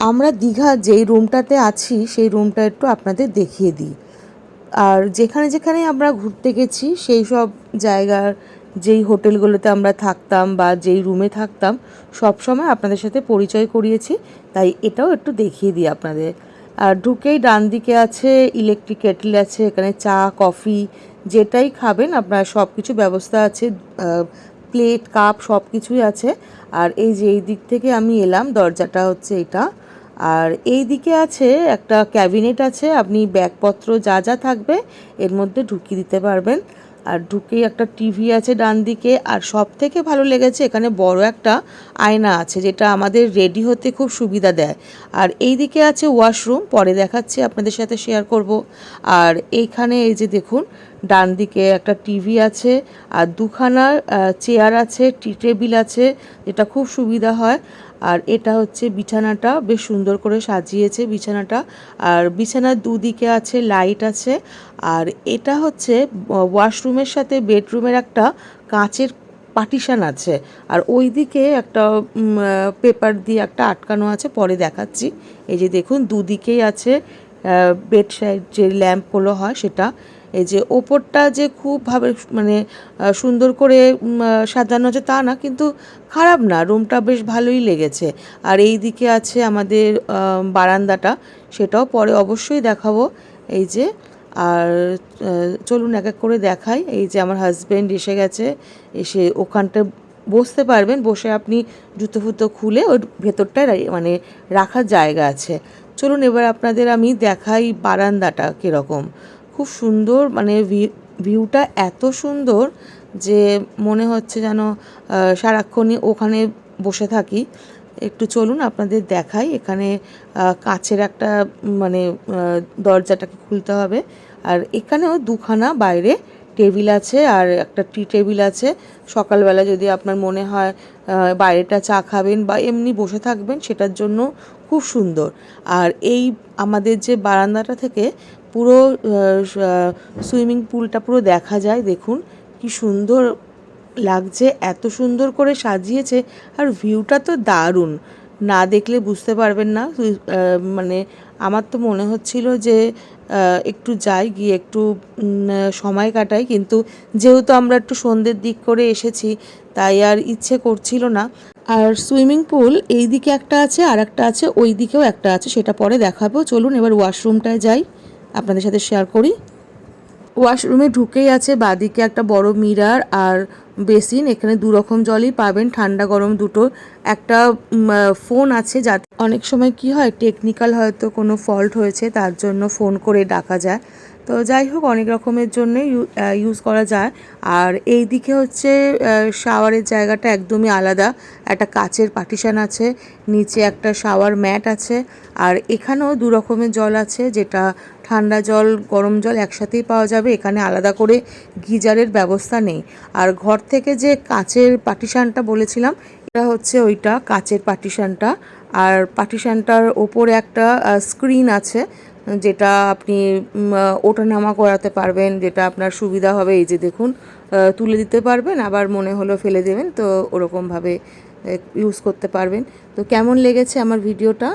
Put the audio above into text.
আমরা দীঘা যেই রুমটাতে আছি সেই রুমটা একটু আপনাদের দেখিয়ে দিই। আর যেখানে যেখানে আমরা ঘুরতে গেছি সেই সব জায়গার যেই হোটেলগুলোতে আমরা থাকতাম বা যেই রুমে থাকতাম সব সময় আপনাদের সাথে পরিচয় করিয়েছি, তাই এটাও একটু দেখিয়ে দিই আপনাদের। আর ঢুকেই ডান দিকে আছে ইলেকট্রিক কেটল আছে, এখানে চা কফি যেটাই খাবেন আপনার সব কিছু ব্যবস্থা আছে, প্লেট কাপ সব কিছুই আছে। আর এই যে এই দিক থেকে আমি এলাম, দরজাটা হচ্ছে এটা। আর এই দিকে আছে একটা ক্যাবিনেট আছে, আপনি ব্যাগপত্র যা যা থাকবে এর মধ্যে ঢুকিয়ে দিতে পারবেন। আর ঢুকেই একটা টিভি আছে ডান দিকে। আর সব থেকে ভালো লেগেছে এখানে বড় একটা আয়না আছে, যেটা আমাদের রেডি হতে খুব সুবিধা দেয়। আর এই দিকে আছে ওয়াশরুম, পরে দেখাচ্ছি আপনাদের সাথে শেয়ার করব। আর এইখানে এই যে দেখুন ডান দিকে একটা টিভি আছে, আর দুখানা চেয়ার আছে, টি টেবিল আছে, যেটা খুব সুবিধা হয়। আর এটা হচ্ছে বিছানাটা, বেশ সুন্দর করে সাজিয়েছে বিছানাটা। আর বিছানার দুদিকে আছে লাইট আছে। আর এটা হচ্ছে ওয়াশরুমের সাথে বেডরুমের একটা কাচের পার্টিশন আছে। আর ওই দিকে একটা পেপার দিয়ে একটা আটকানো আছে, পরে দেখাচ্ছি। এই যে দেখুন দুদিকেই আছে বেড সাইড যে ল্যাম্পগুলো হয় সেটা। এই যে ওপরটা যে খুবভাবে মানে সুন্দর করে সাজানো আছে তা না, কিন্তু খারাপ না, রুমটা বেশ ভালোই লেগেছে। আর এই দিকে আছে আমাদের বারান্দাটা, সেটাও পরে অবশ্যই দেখাবো। এই যে আর চলুন এক এক করে দেখাই। এই যে আমার হাজব্যান্ড এসে গেছে, এসে ওখানটা বসতে পারবেন, বসে আপনি জুতো ফুতো খুলে ওর ভেতরটায় মানে রাখার জায়গা আছে। চলুন এবার আপনাদের আমি দেখাই বারান্দাটা কীরকম। খুব সুন্দর, মানে ভিউটা এত সুন্দর যে মনে হচ্ছে যেন সারাক্ষণই ওখানে বসে থাকি। একটু চলুন আপনাদের দেখাই। এখানে কাচের একটা মানে দরজাটাকে খুলতে হবে। আর এখানেও দুখানা বাইরে টেবিল আছে, আর একটা টি টেবিল আছে। সকালবেলা যদি আপনার মনে হয় বাইরেটা চা খাবেন বা এমনি বসে থাকবেন, সেটার জন্য খুব সুন্দর। আর এই আমাদের যে বারান্দাটা থেকে পুরো সুইমিং পুলটা পুরো দেখা যায়। দেখুন কি সুন্দর লাগছে, এত সুন্দর করে সাজিয়েছে। আর ভিউটা তো দারুণ, না দেখলে বুঝতে পারবেন না। মানে আমার তো মনে হচ্ছিল যে একটু যাই, গিয়ে একটু সময় কাটাই, কিন্তু যেহেতু আমরা একটু সন্ধ্যের দিক করে এসেছি তাই আর ইচ্ছে করছিল না। আর সুইমিং পুল এই দিকে একটা আছে, আর একটা আছে ওই দিকেও একটা আছে, সেটা পরে দেখাবো। চলুন এবার ওয়াশরুমটায় যাই, আপনাদের সাথে শেয়ার করি। ওয়াশরুমে ঢুকেই আছে বাঁদিকে একটা বড় মিরার আর বেসিন। এখানে দু রকম জলই পাবেন, ঠান্ডা গরম দুটো। একটা ফোন আছে, যাতে অনেক সময় কি হয় টেকনিক্যাল হয়তো কোনো ফল্ট হয়েছে, তার জন্য ফোন করে ডাকা যায়। তো যাই হোক, অনেক রকমের জন্যে ইউজ করা যায়। আর এই দিকে হচ্ছে শাওয়ারের জায়গাটা একদমই আলাদা, একটা কাচের পার্টিশন আছে, নিচে একটা শাওয়ার ম্যাট আছে। আর এখানেও দু রকমের জল আছে, যেটা ঠান্ডা জল গরম জল একসাথেই পাওয়া যাবে। এখানে আলাদা করে গিজারের ব্যবস্থা নেই। আর ঘর থেকে যে কাচের পার্টিশনটা বলেছিলাম, এটা হচ্ছে ওইটা কাচের পার্টিশনটা। আর পার্টিশনটার ওপরে একটা স্ক্রিন আছে, যেটা আপনি ওঠানামা করাতে পারবেন, যেটা আপনার সুবিধা হবে। এই যে দেখুন তুলে দিতে পারবেন, আবার মনে হলো ফেলে দেবেন, তো ওরকমভাবে ইউজ করতে পারবেন। তো কেমন লেগেছে আমার ভিডিওটা?